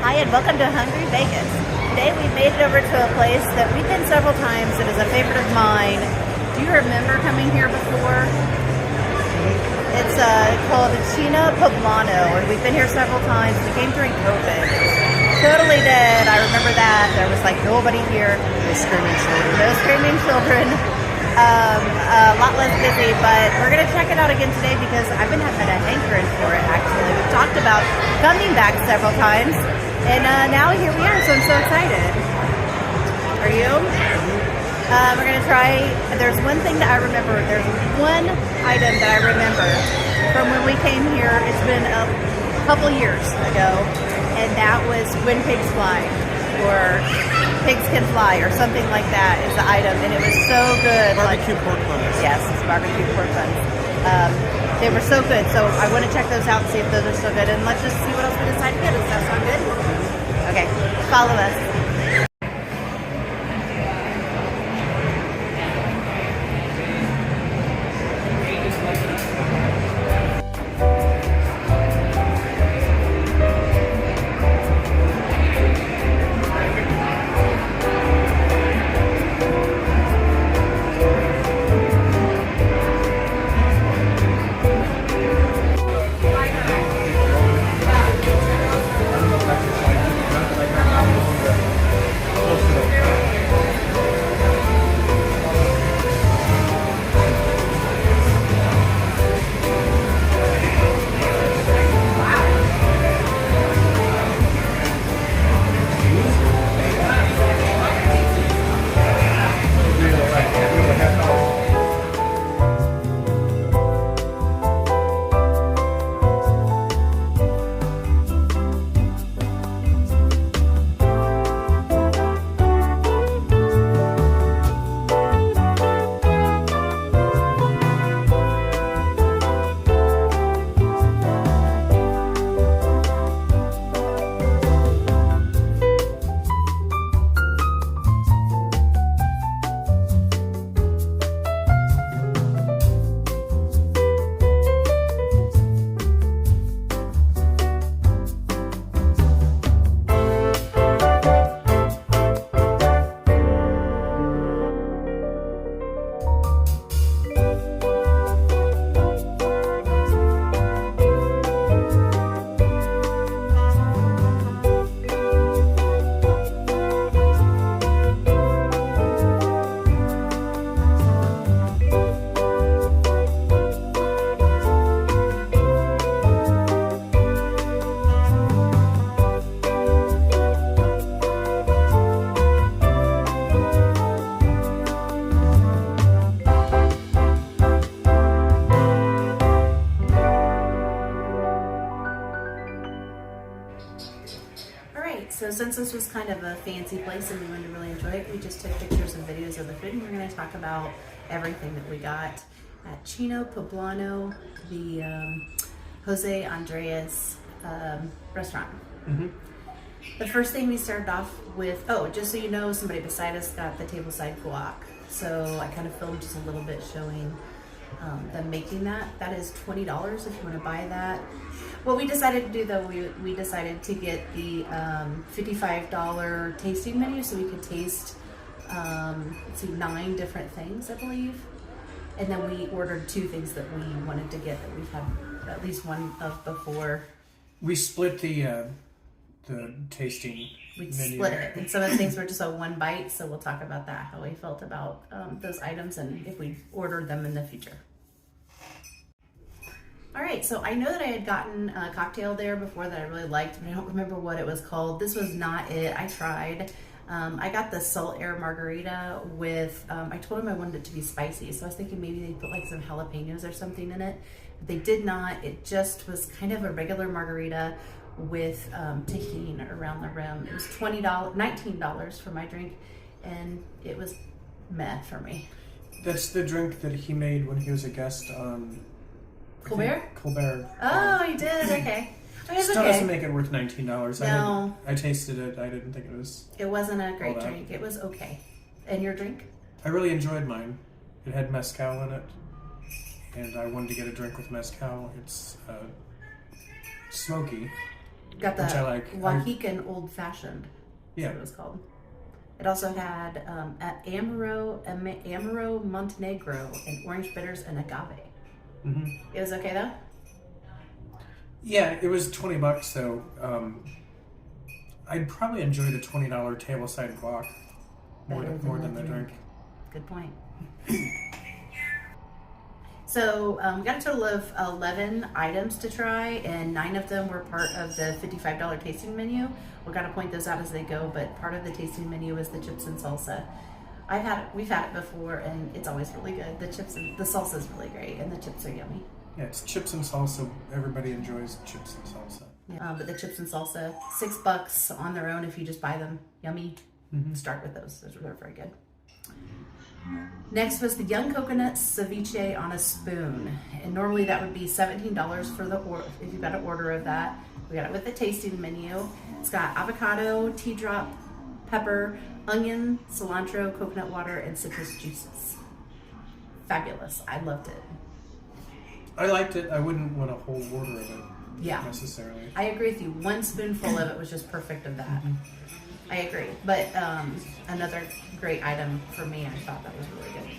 Hi and welcome to Hungry Vegas. Today we made it over to a place that we've been several times. It is a favorite of mine. Do you remember coming here before? It's called China Poblano, and we've been here several times. We came during COVID. It was totally dead. I remember that. There was like nobody here. No screaming children. No screaming children. A lot less busy, but we're going to check it out again today because I've been having a hankering for it, actually. We've talked about coming back several times, and now here we are, so I'm so excited. Are you? We're going to try, there's one thing that I remember. There's one item that I remember from when we came here. It's been a couple years ago, and that was When Pigs Fly, or Pigs Can Fly, or something like that is the item, and it was so good. Barbecue pork buns. Yes, it's barbecue pork buns. They were so good, so I want to check those out and see if those are so good, and let's just see what else we decide to get. Does that sound good? Okay, follow us. So since this was kind of a fancy place and we wanted to really enjoy it, we just took pictures and videos of the food, and we're going to talk about everything that we got at Chino Poblano, the Jose Andres restaurant. Mm-hmm. The first thing we started off with, just so you know, somebody beside us got the tableside guac. So I kind of filmed just a little bit showing them making that. That is $20 if you want to buy that. What we decided to do, though, we decided to get the $55 tasting menu, so we could taste 9 different things, I believe. And then we ordered 2 things that we wanted to get that we've had at least one of before. We split the tasting We menu. split it, and some of the things were just a one bite, so we'll talk about that, how we felt about those items and if we ordered them in the future. All right, so I know that I had gotten a cocktail there before that I really liked, but I don't remember what it was called. This was not it. I tried. I got the salt air margarita with, I told them I wanted it to be spicy, so I was thinking maybe they'd put like some jalapenos or something in it. But they did not. It just was kind of a regular margarita with tahini around the rim. It was $19 for my drink, and it was meh for me. That's the drink that he made when he was a guest on Colbert? Colbert. Oh, he did? Okay. I mean, it's Still okay. doesn't make it worth $19. No. I tasted it. I didn't think it was. It wasn't a great all that. drink. It was okay. And your drink? I really enjoyed mine. It had mezcal in it, and I wanted to get a drink with mezcal. It's smoky, Got the which I like. Oaxacan Old Fashioned. Yeah. That's what it was called. It also had Amaro Montenegro and orange bitters and agave. Mm-hmm. It was okay though? Yeah, it was $20, so I'd probably enjoy the $20 tableside guac more than the drink. Good point. So we got a total of 11 items to try, and 9 of them were part of the $55 tasting menu. We're gonna point those out as they go, but part of the tasting menu is the chips and salsa. We've had it before, and it's always really good. The salsa is really great, and the chips are yummy. Yeah, it's chips and salsa. Everybody enjoys chips and salsa. Yeah, but the chips and salsa, $6 on their own if you just buy them. Yummy. Mm-hmm. Start with those. They're very good. Next was the young coconut ceviche on a spoon, and normally that would be $17 for if you got an order of that. We got it with the tasting menu. It's got avocado, tea drop, pepper, onion, cilantro, coconut water, and citrus juices. Fabulous. I loved it. I liked it. I wouldn't want a whole order of it. Yeah. Necessarily. I agree with you. One spoonful of it was just perfect of that. Mm-hmm. I agree. But another great item for me, I thought that was really good.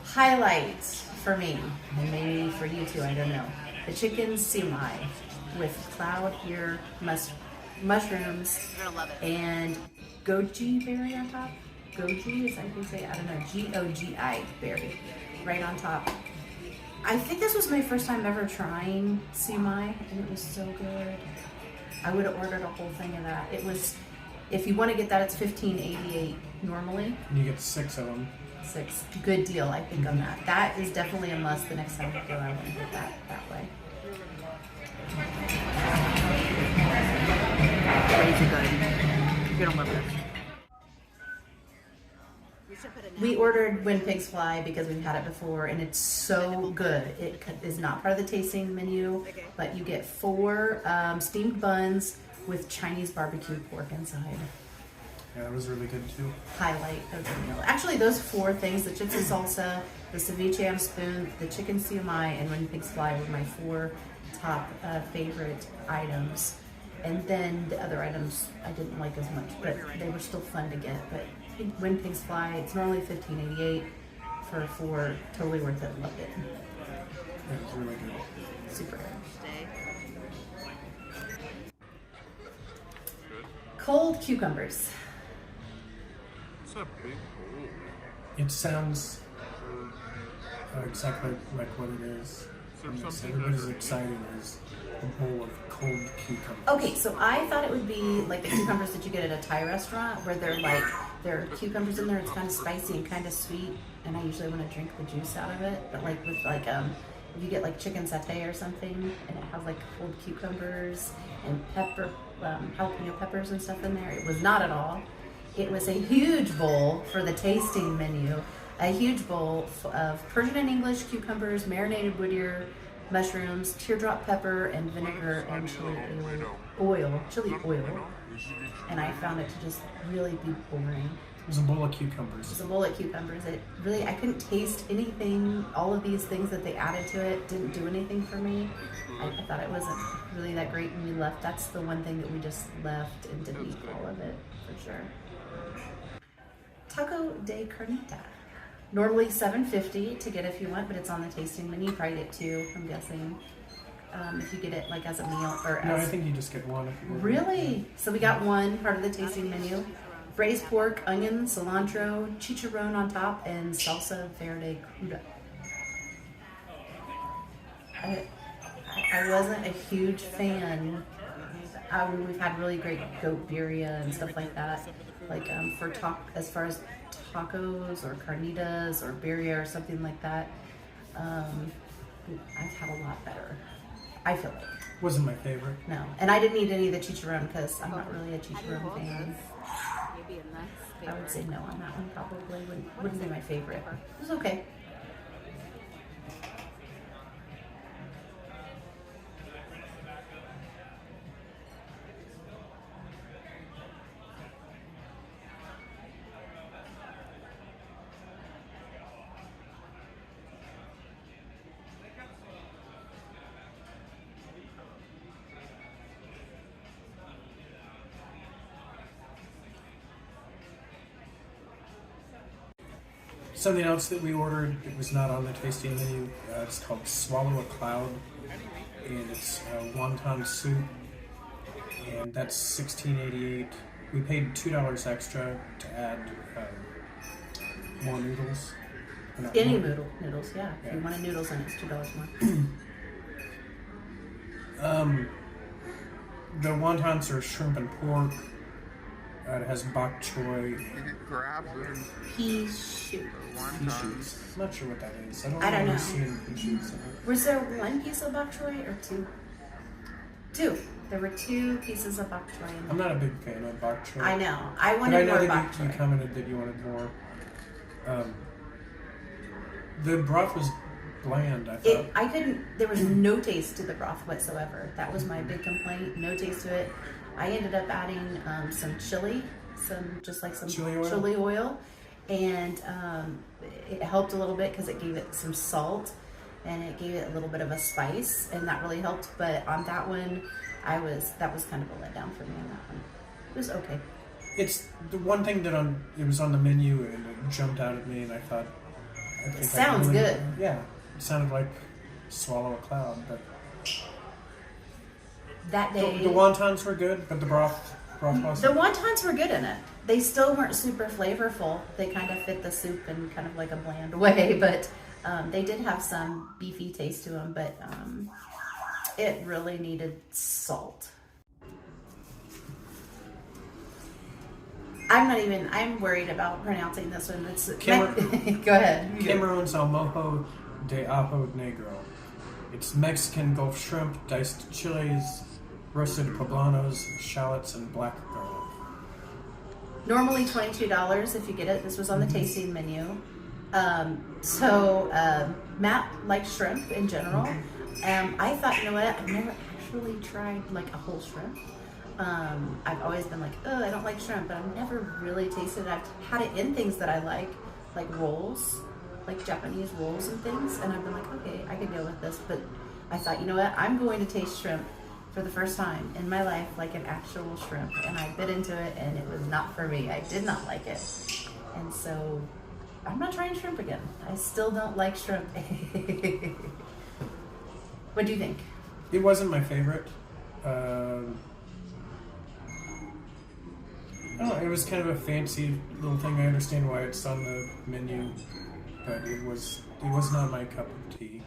Highlights for me, and maybe for you too, I don't know. The chicken siumai with cloud ear mushrooms and goji berry on top. Goji, is that how you say it? I don't know. Gogi berry right on top. I think this was my first time ever trying siumai, and it was so good. I would have ordered a whole thing of that. It was, if you want to get that, it's $15.88 normally. And you get 6 of them. 6. Good deal, I think, on that. That is definitely a must the next time you go. I want to get that way. Crazy good. You're gonna love this. We ordered When Pigs Fly because we've had it before, and it's so good. It is not part of the tasting menu, but you get 4 steamed buns with Chinese barbecue pork inside. Yeah, that was really good too. Highlight of the meal. Actually, those 4 things, the chips and salsa, the ceviche on a spoon, the chicken siumai, and When Pigs Fly were my 4 top favorite items. And then the other items I didn't like as much, but they were still fun to get. But When Pigs Fly, it's normally $15.88 for 4. Totally worth it. Loved it. It was really good. Super good. Cold cucumbers. It sounds exactly like what it is. Everybody's excited as a bowl of cold cucumbers. Okay, so I thought it would be like the cucumbers that you get at a Thai restaurant, where there are cucumbers in there. It's kind of spicy and kind of sweet, and I usually want to drink the juice out of it. But like with if you get like chicken satay or something, and it has like cold cucumbers and jalapeno peppers and stuff in there, it was not at all. It was a huge bowl for the tasting menu. A huge bowl of Persian and English cucumbers, marinated wood ear mushrooms, teardrop pepper, and vinegar and chili oil. And I found it to just really be boring. It was a bowl of cucumbers. It was a bowl of cucumbers. I couldn't taste anything. All of these things that they added to it didn't do anything for me. I thought it wasn't really that great when we left. That's the one thing that we just left and didn't eat all of it, for sure. Taco de Carnita. Normally $7.50 to get if you want, but it's on the tasting menu. You probably get 2, I'm guessing. If you get it like as a meal or No, as... I think you just get 1 if you want. Really? So we got 1 part of the tasting menu. Braised pork, onion, cilantro, chicharron on top, and salsa verde cruda. I wasn't a huge fan. We've had really great goat birria and stuff like that. Like as far as tacos or carnitas or birria or something like that, I've had a lot better. I feel like. Wasn't my favorite. No, and I didn't eat any of the chicharron because I'm not really a chicharron fan. I would say no on that one. Probably wouldn't be my favorite. It was okay. Something else that we ordered, it was not on the tasting menu. It's called Swallow a Cloud, and it's wonton soup, and that's $16.88. We paid $2 extra to add more noodles. Any noodles, yeah. If you wanted noodles in it, it's $2 more. The wontons are shrimp and pork. It has bok choy. You get crabs and Pea shoot. Pea shoots. I'm not sure what that is. I don't remember know. seeing pea shoots in it. Was there one piece of bok choy or two? Two. There were 2 pieces of bok choy in I'm there. not a big fan of bok choy. I know. I But I wanted know more that bok you choy. commented that you wanted more. The broth was bland, I thought. I couldn't, there was no taste to the broth whatsoever. That was my big complaint. No taste to it. I ended up adding some chili, some chili oil, and it helped a little bit because it gave it some salt and it gave it a little bit of a spice, and that really helped. But on that one, that was kind of a letdown for me on that one. It was okay. It's the one thing that it was on the menu and it jumped out at me, and I thought, I think It sounds good. Yeah, it sounded like Swallow a Cloud, but That day, the wontons were good, but the broth wasn't. the wontons were good in it. They still weren't super flavorful. They kind of fit the soup in kind of like a bland way, but they did have some beefy taste to them, but it really needed salt. I'm worried about pronouncing this one. Go ahead. Cameron's Al Mojo de Ajo Negro. It's Mexican Gulf shrimp, diced chilies, roasted poblanos, shallots, and black garlic. Normally $22 if you get it. This was on the tasting menu. Matt likes shrimp in general. I thought, you know what? I've never actually tried like a whole shrimp. I've always been like, oh, I don't like shrimp, but I've never really tasted it. I've had it in things that I like rolls, like Japanese rolls and things, and I've been like, okay, I could go with this. But I thought, you know what? I'm going to taste shrimp for the first time in my life, like an actual shrimp, and I bit into it, and it was not for me. I did not like it, and so I'm not trying shrimp again. I still don't like shrimp. What do you think? It wasn't my favorite. Oh, it was kind of a fancy little thing. I understand why it's on the menu, but it was not my cup of tea.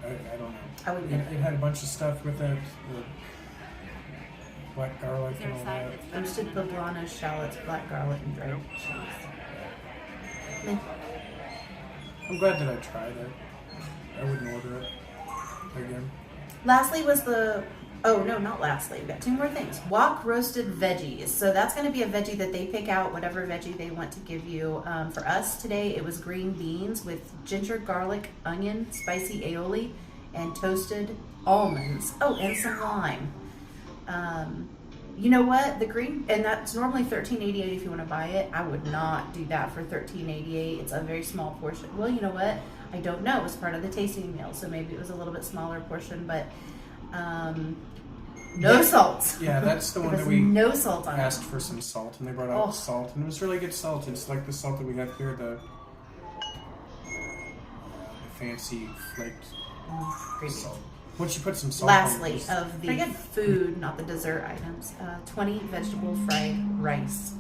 I don't know. I would get It had a bunch of stuff with it, the black garlic and all that. roasted poblano, shallots, black garlic, and dried cheese. Meh. I'm glad that I tried it. I wouldn't order it again. Lastly was not lastly. We've got 2 more things. Wok roasted veggies. So that's going to be a veggie that they pick out, whatever veggie they want to give you. For us today, it was green beans with ginger, garlic, onion, spicy aioli, and toasted almonds. Oh, and some lime. You know what? The green, and that's normally $13.88 if you want to buy it. I would not do that for $13.88. It's a very small portion. Well, you know what? I don't know. It was part of the tasting meal, so maybe it was a little bit smaller portion, but no salt. Yeah, that's the one There that was we no salt on it. asked for some salt, and they brought out Oh. salt, and it was really good salt. It's like the salt that we have here, the fancy flaked Creamy. salt. Once you put some salt Lastly, on it, of the food, not the dessert items, 20 vegetable fried rice.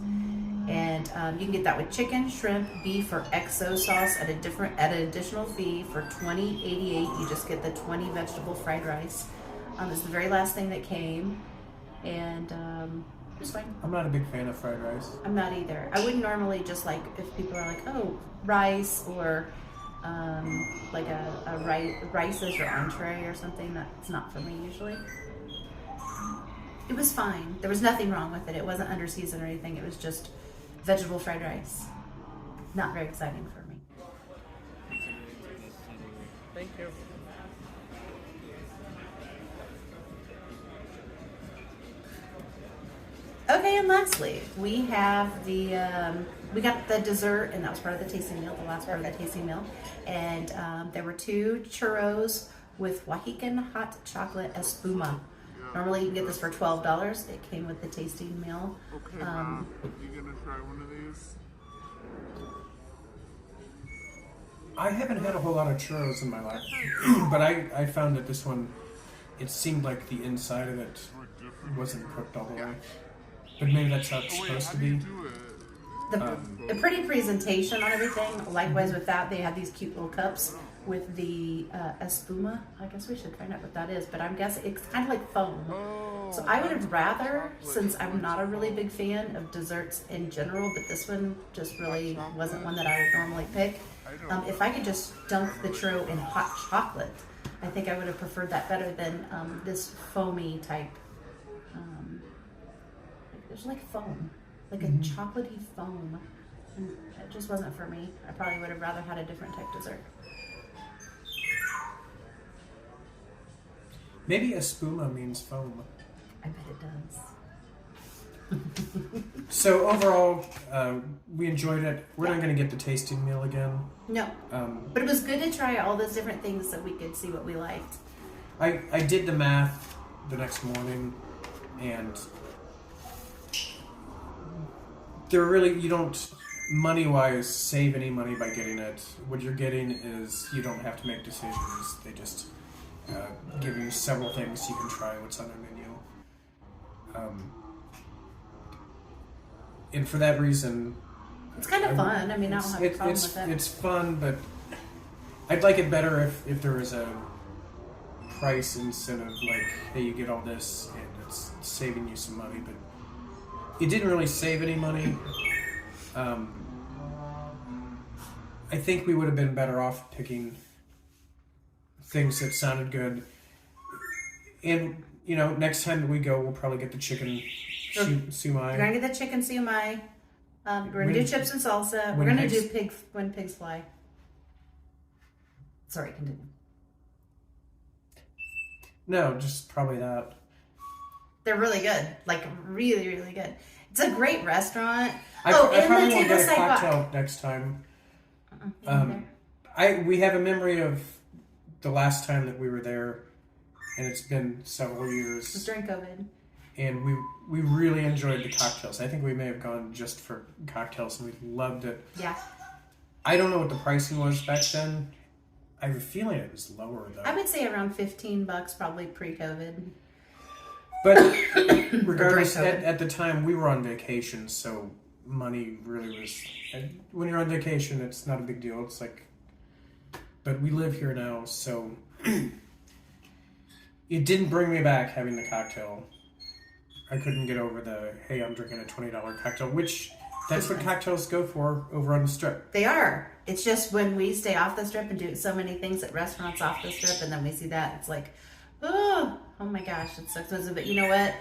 And you can get that with chicken, shrimp, beef, or XO sauce at an additional fee for $20.88. You just get the 20 vegetable fried rice. It's the very last thing that came, and it was fine. I'm not a big fan of fried rice. I'm not either. I wouldn't normally just like if people are like, oh, rice or like a rice as your entree or something. That's not for me usually. It was fine. There was nothing wrong with it. It wasn't under seasoned or anything. It was just vegetable fried rice. Not very exciting for me. Thank you. Okay, and lastly, we have we got the dessert, and that was part of the tasting meal, the last part of the tasting meal. And there were 2 churros with Oaxacan hot chocolate espuma. Normally you can get this for $12. It came with the tasting meal. Okay, Mom, you gonna try one of these? I haven't had a whole lot of churros in my life, but I found that this one, it seemed like the inside of it wasn't cooked all the way. But maybe that's how it's supposed to be. The pretty presentation on everything. Likewise with that, they had these cute little cups with the espuma. I guess we should find out what that is, but I'm guessing it's kind of like foam. So I would have rather, since I'm not a really big fan of desserts in general, but this one just really wasn't one that I would normally pick. If I could just dunk the churro in hot chocolate, I think I would have preferred that better than this foamy type. There's like foam, like a chocolatey foam. And it just wasn't for me. I probably would have rather had a different type dessert. Maybe espuma means foam. I bet it does. So overall, we enjoyed it. We're not going to get the tasting meal again. No, but it was good to try all those different things so we could see what we liked. I did the math the next morning, and you don't money-wise save any money by getting it. What you're getting is you don't have to make decisions. They just give you several things you can try what's on their menu. And for that reason, It's kind of fun. I mean, I don't have a problem with it. It's fun, but I'd like it better if there was a price incentive, like, hey, you get all this and it's saving you some money, but it didn't really save any money. I think we would have been better off picking things that sounded good. And, next time we go, we'll probably get the chicken sumai. We're gonna get the chicken siumai. We're gonna do chips and salsa. We're gonna do when pigs fly. Sorry, continue. No, just probably that. They're really good, like really, really good. It's a great restaurant. I probably won't get a cocktail next time. We have a memory of the last time that we were there, and it's been several years. It was during COVID. And we really enjoyed the cocktails. I think we may have gone just for cocktails, and we loved it. Yeah. I don't know what the pricing was back then. I have a feeling it was lower, though. I would say around $15, probably pre-COVID. But regardless, at the time, we were on vacation, so money really was... When you're on vacation, it's not a big deal. It's like... But we live here now, so... It didn't bring me back having the cocktail. I couldn't get over the, hey, I'm drinking a $20 cocktail, which that's what cocktails go for over on the Strip. They are. It's just when we stay off the Strip and do so many things at restaurants off the Strip, and then we see that, it's like, oh my gosh, it's so expensive. But you know what?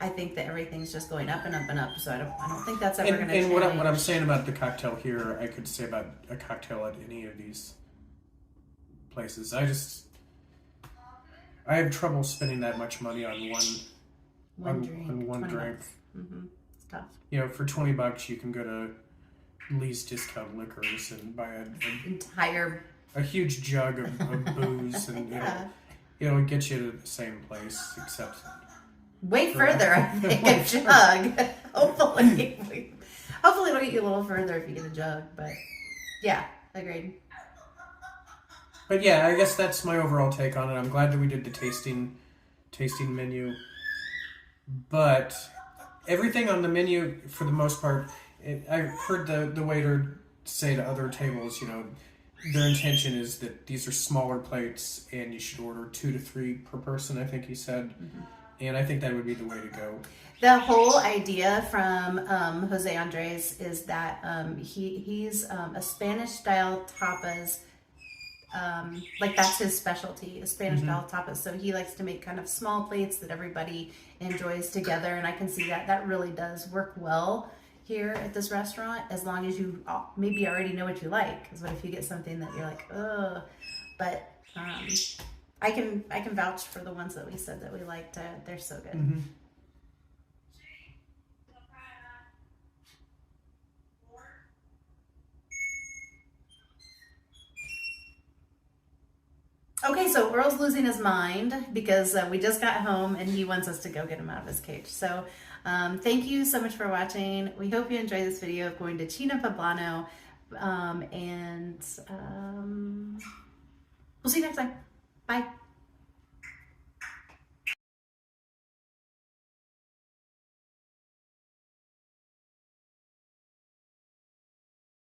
I think that everything's just going up and up and up, so I don't think that's ever going to change. And what I'm saying about the cocktail here, I could say about a cocktail at any of these places. I have trouble spending that much money on one drink. Mm-hmm. It's tough. For $20 you can go to least discount liquors and buy a huge jug of booze, and it'll get you to the same place, except way further. I think a jug. Hopefully it'll get you a little further if you get a jug. But yeah, agreed. But yeah, I guess that's my overall take on it. I'm glad that we did the tasting menu. But everything on the menu, for the most part, I've heard the waiter say to other tables, their intention is that these are smaller plates and you should order 2 to 3 per person, I think he said. Mm-hmm. And I think that would be the way to go. The whole idea from Jose Andres is that he's a Spanish-style tapas. Like that's his specialty, a Spanish style tapas. So he likes to make kind of small plates that everybody enjoys together, and I can see that really does work well here at this restaurant, as long as you maybe already know what you like. Because what if you get something that you're like, ugh? But I can vouch for the ones that we said that we liked. They're so good. Mm-hmm. Okay, so Earl's losing his mind because we just got home and he wants us to go get him out of his cage. So thank you so much for watching. We hope you enjoyed this video of going to Chino Poblano. We'll see you next time. Bye.